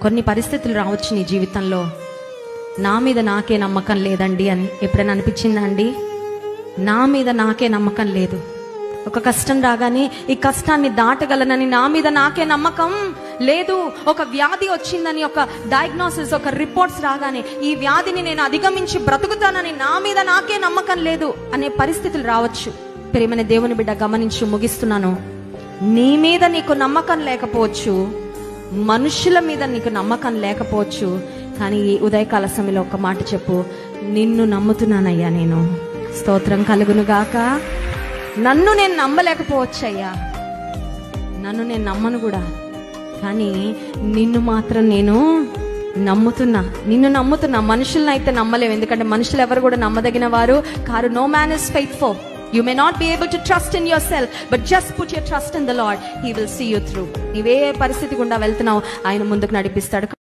కొన్ని పరిస్థితులు రావచ్చు నీ జీవితంలో, నా మీద నాకే నమ్మకం లేదండి అని ఎప్పుడైనా అనిపించిందా అండి? నా మీద నాకే నమ్మకం లేదు. ఒక కష్టం రాగానే ఈ కష్టాన్ని దాటగలనని నా మీద నాకే నమ్మకం లేదు. ఒక వ్యాధి వచ్చిందని, ఒక డయాగ్నోసిస్, ఒక రిపోర్ట్స్ రాగానే ఈ వ్యాధిని నేను అధిగమించి బ్రతుకుతానని నా మీద నాకే నమ్మకం లేదు అనే పరిస్థితులు రావచ్చు. ప్రియమైన దేవుని బిడ్డ గమనించు, ముగిస్తున్నాను. నీ మీద నీకు నమ్మకం లేకపోవచ్చు, మనుషుల మీద నీకు నమ్మకం లేకపోవచ్చు, కానీ ఈ ఉదయకాల సమయంలో ఒక మాట చెప్పు, నిన్ను నమ్ముతున్నానయ్యా నేను. స్తోత్రం కలుగును గాక. నన్ను నేను నమ్మలేకపోవచ్చయ్యా, నన్ను నేను నమ్మను కూడా, కానీ నిన్ను మాత్రం నేను నమ్ముతున్నా. నిన్ను నమ్ముతున్నా. మనుషులను అయితే నమ్మలేవు, ఎందుకంటే మనుషులు ఎవరు కూడా నమ్మదగిన వారు కారు. No man is faithful. You may not be able to trust in yourself, but just put your trust in the Lord. He will see you through. నీవే పరిస్థితి గుండా వెళ్తున్నావు, ఆయన ముందుకు నడిపిస్తాడు.